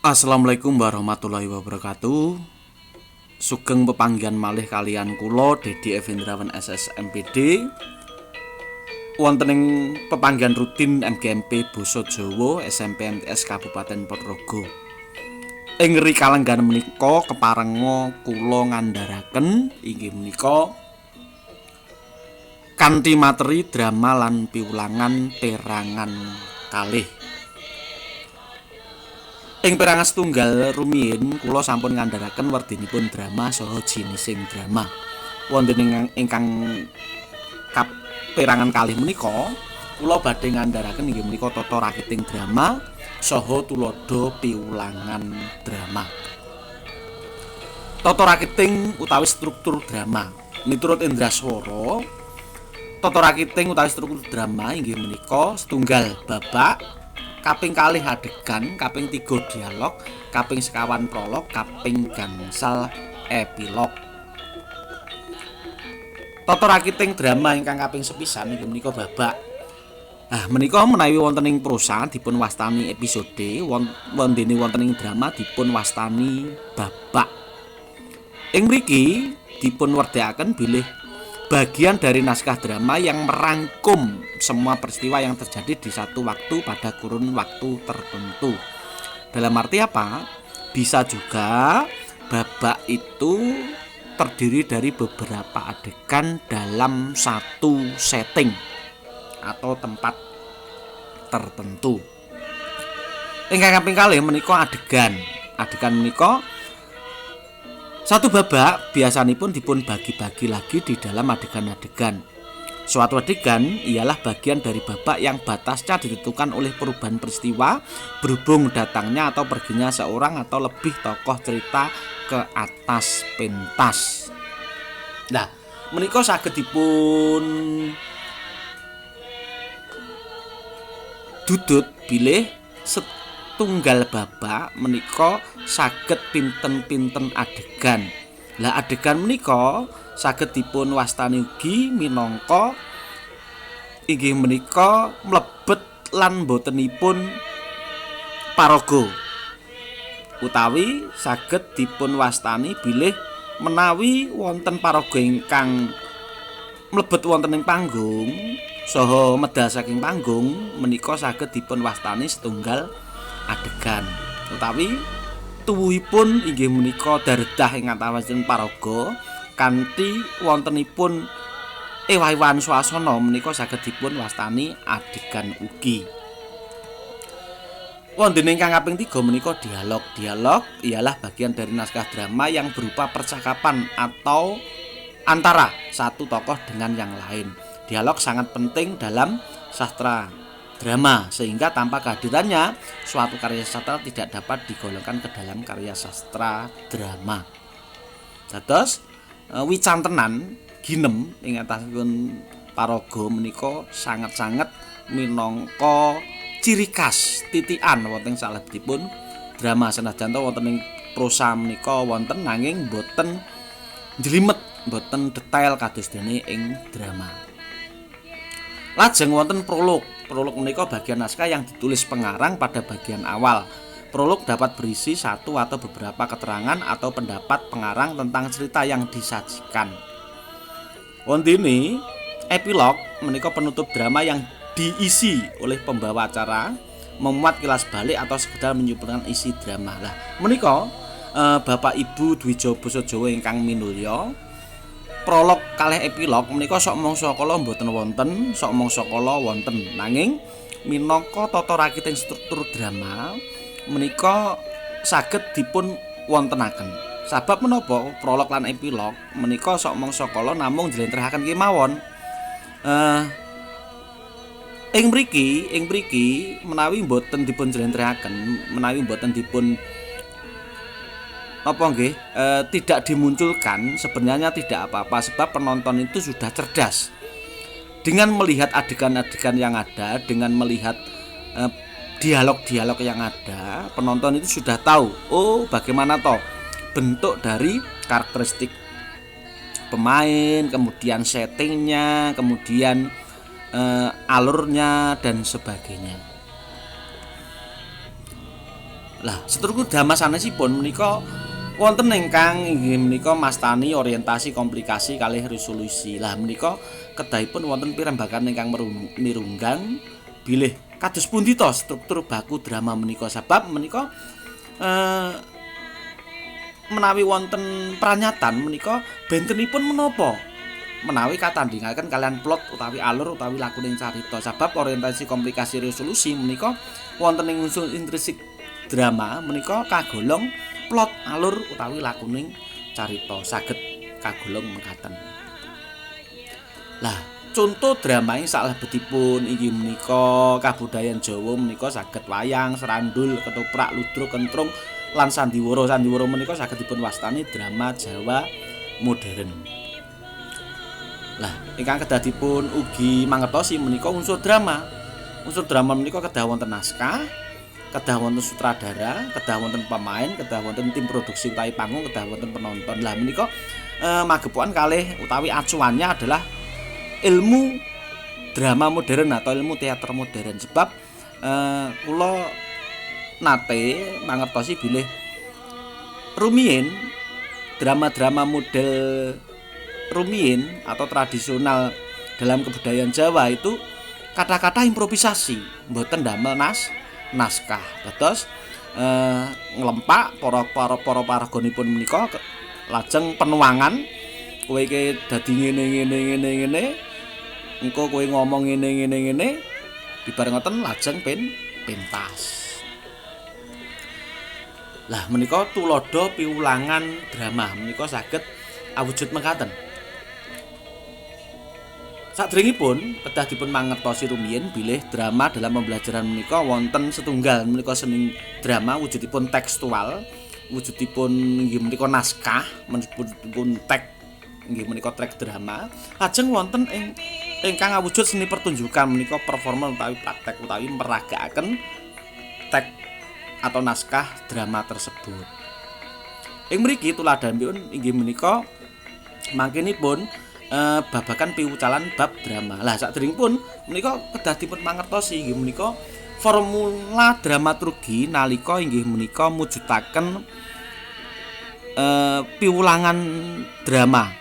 Assalamualaikum warahmatullahi wabarakatuh. Sugeng pepanggihan malih kalian kula Dedi Evendrawan SSMPD. Wonten ing pepanggihan rutin MGMP Basa Jawa SMP MTS Kabupaten Ponorogo. Ing rikalenggan menika keparenga kula ngandharaken inggih menika kanthi materi drama lan piulangan perangan kalih. Ing perangan setunggal rumiyin kula sampun ngandharaken werdinipun drama saha jinising drama. Wonten ingkang perangan kalih menika kula badhe ngandharaken inggih menika tata rakiting drama saha tuladha piulangan drama. Tata rakiting utawi struktur drama. Miturut Indraswara, tata rakiting utawi struktur drama inggih menika setunggal babak, kaping kalih adegan, kaping 3 dialog, kaping sekawan prolog, kaping gangsal epilog. Tata rakiting drama ingkang kaping sepisan inggih menika babak. Menika menawi wonten ing prosa dipun wastani episode, wondene wonten ing drama dipun wastani babak. Ing mriki dipun werdekaken bilih bagian dari naskah drama yang merangkum semua peristiwa yang terjadi di satu waktu pada kurun waktu tertentu. Dalam arti apa? Bisa juga babak itu terdiri dari beberapa adegan dalam satu setting atau tempat tertentu. Ingkang kaping kalih menika adegan. Adegan menika satu babak biasanipun dipun bagi-bagi lagi di dalam adegan-adegan. Suatu adegan ialah bagian dari babak yang batasnya ditentukan oleh perubahan peristiwa berhubung datangnya atau perginya seorang atau lebih tokoh cerita ke atas pentas. Nah, menika saged dipun dudut bilih setunggal babak menika saged pinten-pinten adegan. Lah adegan menika saged dipun wastani ugi minangka inggih menika mlebet lan botenipun paraga. Utawi saged dipun wastani bilih menawi wonten paraga ingkang mlebet wonten ing panggung saha medal saking panggung menika saged dipun wastani setunggal adegan. Utawi tuwuhipun inggih menika daredah ing antawisipun paraga kanthi wontenipun ewah-ewahan swasana menika saged dipun wastani adegan ugi. Wonten ingkang kaping 3 menika dialog. Dialog ialah bagian dari naskah drama yang berupa percakapan atau antara satu tokoh dengan yang lain. Dialog sangat penting dalam sastra drama sehingga tanpa kehadirannya suatu karya sastra tidak dapat digolongkan ke dalam karya sastra drama. Dados wicantenan ginem ing atasipun paraga menika sanget-sanget minangka ciri khas titikan wonten salebetipun drama. Senajan wonten ing prosa menika wonten nanging boten njlimet, boten detail kados dene ing drama. Lajeng wonten prolog. Prolog menika bagian naskah yang ditulis pengarang pada bagian awal. Prolog dapat berisi satu atau beberapa keterangan atau pendapat pengarang tentang cerita yang disajikan. Wontene epilog menika penutup drama yang diisi oleh pembawa acara, memuat kilas balik atau sekedar menyimpulkan isi drama. Lah menika Bapak Ibu Dwija Basa Jawa ingkang minulya, prolog kalih epilog menika sok mangsa kala mboten wonten, sok mangsa kala wonten. Nanging minangka tata rakiting struktur drama menika saged dipun wontenaken. Sabab menapa prolog lan epilog menika sok mangsa kala namung njlentrehaken kemawon. Ing mriki menawi mboten dipun njlentrehaken, menawi mboten dipun tidak dimunculkan, sebenarnya tidak apa-apa sebab penonton itu sudah cerdas. Dengan melihat adegan-adegan yang ada, dengan melihat dialog-dialog yang ada, penonton itu sudah tahu, oh bagaimana toh bentuk dari karakteristik pemain, kemudian settingnya, kemudian alurnya dan sebagainya. Lah, seterusipun drama sanesipun menika wonten ingkang inggih menika mastani orientasi komplikasi kalih resolusi. Lah menika kedahipun wonten pirembagan ingkang mirunggang bilih kados pundi to struktur baku drama menika sebab menika menawi wonten pranyatan menika bentenipun menapa menawi katandhingaken kalian plot utawi alur utawi lakuning carita sebab orientasi komplikasi resolusi menika wonten ing unsur intrinsik drama menika kagolong plot alur utawi lakuning carita saged kagolong mekaten. Lah contoh drama ing salebetipun inggih menika kabudayan Jawa menika saged wayang, serandul, ketoprak, ludruk, kentrung lan sandiwara. Sandiwara menika saged dipun wastani drama Jawa modern. Lah ingkang kedah dipun ugi mangertosi menika unsur drama. Unsur drama menika kedah wonten naskah, kedah wonten sutradara, kedah wonten pemain, kedah wonten tim produksi utawi panggung, kedah wonten penonton. Lah menika magepokan kalih utawi acuannya adalah ilmu drama modern atau ilmu teater modern sebab kula nate mangertosi bilih rumiyin drama-drama model rumiyin atau tradisional dalam kebudayaan Jawa itu kata-kata improvisasi mboten damel naskah dados nglempak para paragonipun menika lajeng penuangan kowe iki dadi ngene engko kowe ngomong ngene dibareng ngoten lajeng pentas. Lah menika tulodo piwulangan drama menika saged awujud mekaten. Sadèrèngipun kedah dipun mangertosi rumiyin bilih drama dalam pembelajaran menika wonten setunggal menika seni drama wujudipun tekstual, wujudipun inggih menika naskah, menipun teks inggih menika trek drama. Lajeng wonten ingkang awujud seni pertunjukan menika performa utawi praktek utawi meragakaken teks atau naskah drama tersebut. Ing mriki tuladanipun inggih menika mangkenipun babakan piwucalan bab drama. Lah sadèrèngipun menika kedah dipun mangertosi inggih menika formula dramaturgi nalika inggih menika mujudaken piwulangan drama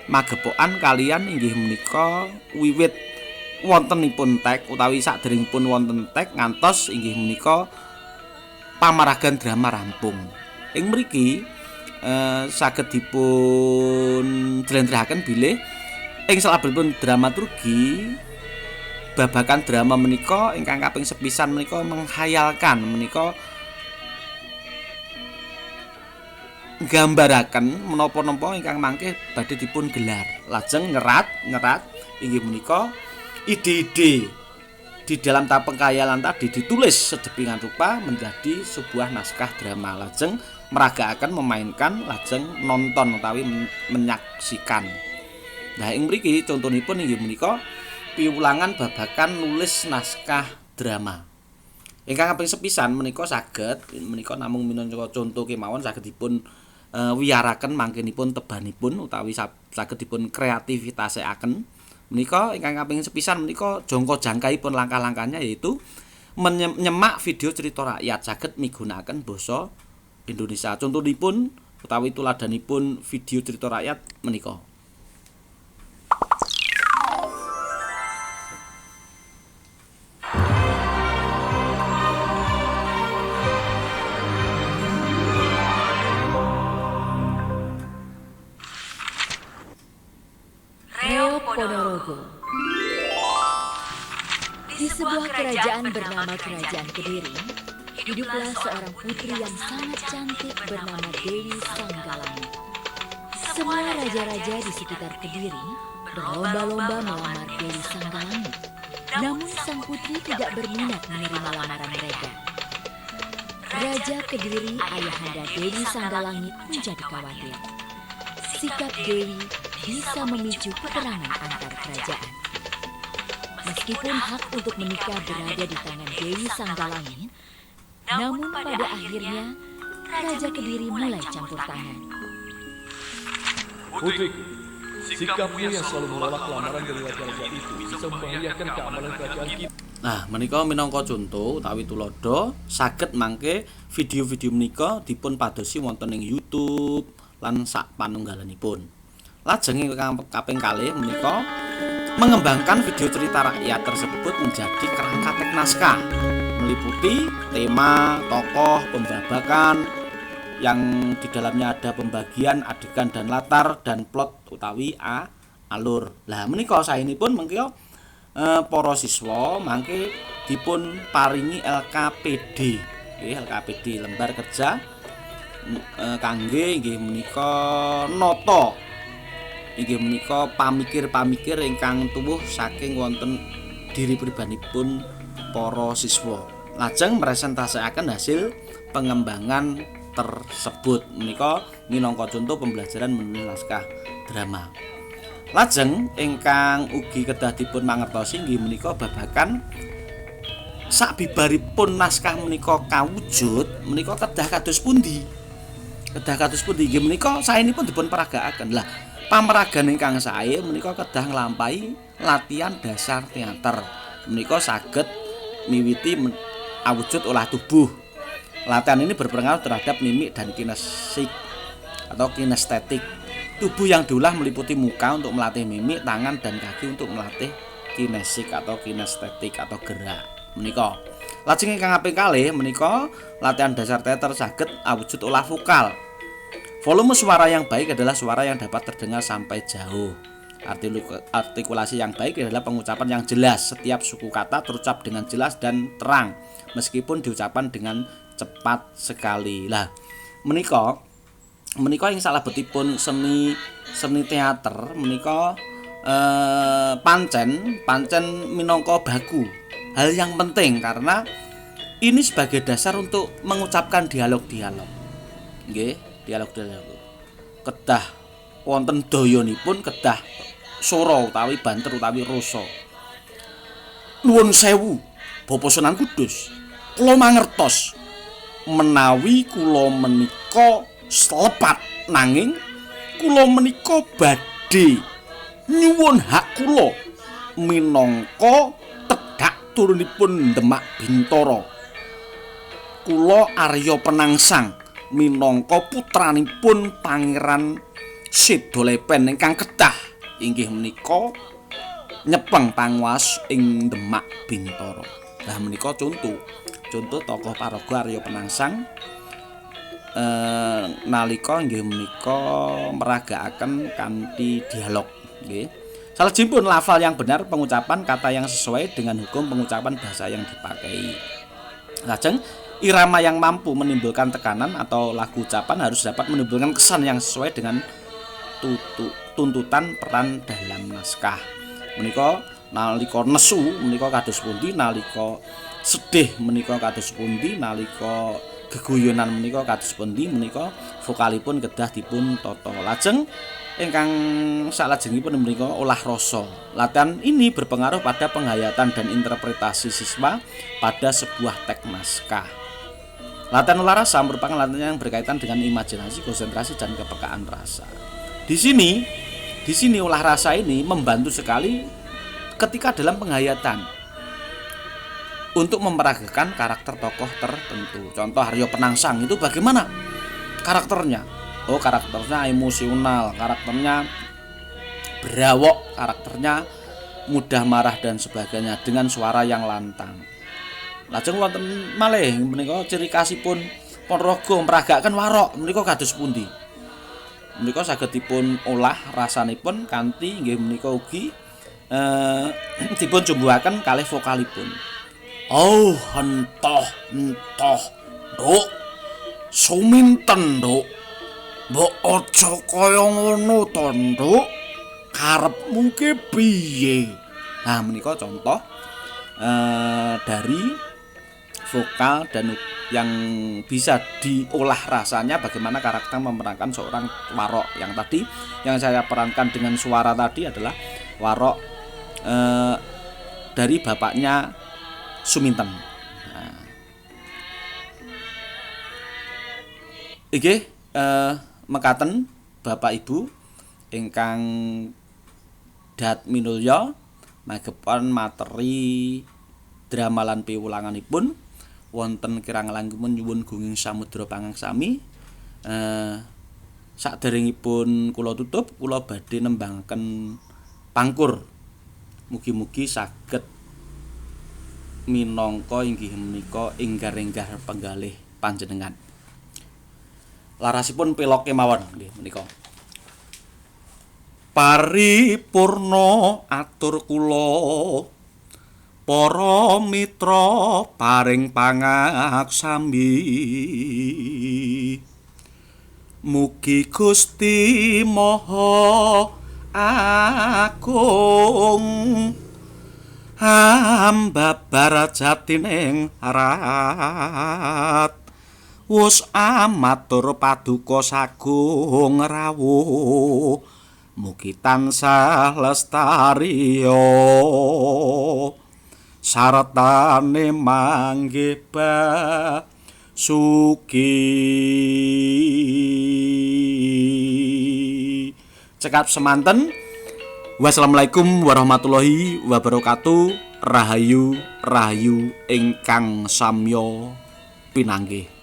magepokan kalian inggih menika wiwit wontenipun teks utawi sadèrèngipun wonten teks ngantos inggih menika pamaragan drama rampung. Ing mriki saged dipun jlentrehake bilih ing salebetipun dramaturgi babakan drama menika ingkang kaping sepisan menika menghayalkan menika nggambaraken menapa-napa ingkang mangke badhe dipun gelar lajeng nyerat inggih menika ide-ide di dalam tahap pengkhayalan tadi ditulis sedemikian rupa menjadi sebuah naskah drama lajeng meragakaken memainkan lajeng nonton utawi menyaksikan. Nah ing mriki contonipun inggih menika piwulangan babakan nulis naskah drama. Ingkang kaping sepisan menika saged menika namung minangka conto kemawon saged dipun wiyaraken mangkenipun tebanipun utawi saged dipun kreativitasaken. Menika ingkang kaping sepisan menika jangka jangkaipun langkah-langkahnya yaitu menyemak video cerita rakyat saged migunakaken basa Indonesia. Contonipun utawi tuladanipun video cerita rakyat menika. Reo Ponorogo. Di sebuah kerajaan bernama Kerajaan Kediri, hiduplah seorang putri yang sangat cantik bernama Dewi Sanggalangi. Semua raja-raja di sekitar Kediri berlomba-lomba melamar Dewi Sanggalangi. Namun sang putri tidak berminat menerima lamaran mereka. Raja Kediri, ayahanda Dewi Sanggalangi, menjadi khawatir. Sikap Dewi bisa memicu peperangan antar kerajaan. Meskipun hak untuk menikah berada di tangan Dewi Sanggalangi, namun pada akhirnya Raja Kediri mulai campur tangan. Putriku, Sikapmu yang selalu menolak lamaran dari raja-raja itu bisa membahayakan keamanan kerajaan kita. Nah, menika minangka contoh utawi tulodo saged mangke video-video menika dipun padosi wonten ing YouTube lan sak panunggalanipun. Lajeng ingkang kaping kalih menika mengembangkan video cerita rakyat tersebut menjadi kerangka teks naskah meliputi tema, tokoh, pembabakan yang di dalamnya ada pembagian adegan dan latar dan plot utawi alur. Lah menika saenipun mengki para siswa mangke dipun paringi LKPD. Nggih, LKPD lembar kerja kangge nggih menika nata. Inggih menika pamikir-pamikir ingkang tuwuh saking wonten diri pribadipun para siswa. Lajeng mresentasiaken hasil pengembangan tersebut. Menika minangka contoh pembelajaran menulis naskah drama. Lajeng ingkang ugi kedah dipun mangertosi inggih menika babagan sabibaripun naskah menika kawujud menika kedah kados pundi? Kedah kados pundi inggih menika saenipun dipun peragakaken. Lah, pameragan ingkang sae menika kedah nglampahi latihan dasar teater. Menika saged miwiti awujud olah tubuh. Latihan ini berpengaruh terhadap mimik dan kinesik atau kinestetik. Tubuh yang diolah meliputi muka untuk melatih mimik, tangan dan kaki untuk melatih kinesik atau kinestetik atau gerak. Menika. Lajeng ingkang kaping kalih menika latihan dasar teater saged awujud olah vokal. Volume suara yang baik adalah suara yang dapat terdengar sampai jauh. Artikulasi yang baik adalah pengucapan yang jelas. Setiap suku kata terucap dengan jelas dan terang meskipun diucapkan dengan cepat sekali. Lah, menika yang salah betipun seni teater menika pancen minangka baku. Hal yang penting karena ini sebagai dasar untuk mengucapkan dialog-dialog. Nggih, dialog-dialog. Kedah wonten dayanipun kedah sora utawi banter utawi rasa. Nuwun sewu, Bapak Sunan Kudus. Kula mangertos menawi kula menika slepat nanging kula menika badhe nyuwun hak kula minangka tedhak turunipun Demak Bintara. Kula Arya Penangsang minangka putranipun Pangeran Sedolepen ingkang kedah inggih menika nyepeng panguwas ing Demak Bintara. Lah menika contoh tokoh paraga Arya Penangsang nalika inggih menika meragakaken kanthi dialog nggih. Salajengipun lafal yang benar, pengucapan kata yang sesuai dengan hukum pengucapan bahasa yang dipakai. Lajeng irama yang mampu menimbulkan tekanan atau lagu ucapan harus dapat menimbulkan kesan yang sesuai dengan tuntutan peran dalam naskah. Menika nalika nesu menika kados pundi, nalika sedih menika kados pundi, nalika geguyonan menika kados pundi, menika vokalipun kedah dipun tata. Lajeng ingkang salajengipun menika olah rasa. Latihan ini berpengaruh pada penghayatan dan interpretasi siswa pada sebuah teks naskah. Latihan olah rasa merupakan latihan yang berkaitan dengan imajinasi, konsentrasi dan kepekaan rasa. Di sini olah rasa ini membantu sekali ketika dalam penghayatan untuk memeragakan karakter tokoh tertentu. Contoh Arya Penangsang itu bagaimana karakternya? Oh, karakternya emosional, karakternya berawok, karakternya mudah marah dan sebagainya dengan suara yang lantang. Lajeng wonten malih menika ciri khasipun Ponorogo meragakaken warok menika kados pundi? Menika saged dipun olah rasanipun kanthi nggih menika ugi dipun jumbuhaken kalih vokalipun. Oh, entoh, Nduk. Suminten, Nduk. Mbok aja kaya ngono to, Nduk. Karepmu ki piye? Nah, menika contoh dari vokal dan yang bisa diolah rasanya bagaimana karakter memerankan seorang warok. Yang tadi yang saya perankan dengan suara tadi adalah warok dari bapaknya Suminten. Nah, mekaten Bapak Ibu ingkang dat minulya magepan materi drama lan piwulanganipun wonten kirang langkung nyuwun gunging samudra pangangsami. Saderengipun kula tutup, kula badhe nembangaken pangkur. Mugi-mugi saged minangka inggih menika enggar-enggar penggalih panjenengan. Larasipun pelok kemawon nggih menika. Paripurna atur kula para mitra paring pangaksami. Mugi Gusti Maha Agung ambabar jatining rat wus amatur paduka sagung rawuh mugi tansah lestariya sartane manggih suki. Cekap semanten. Wassalamualaikum warahmatullahi wabarakatuh. Rahayu rahayu ingkang samya pinanggih.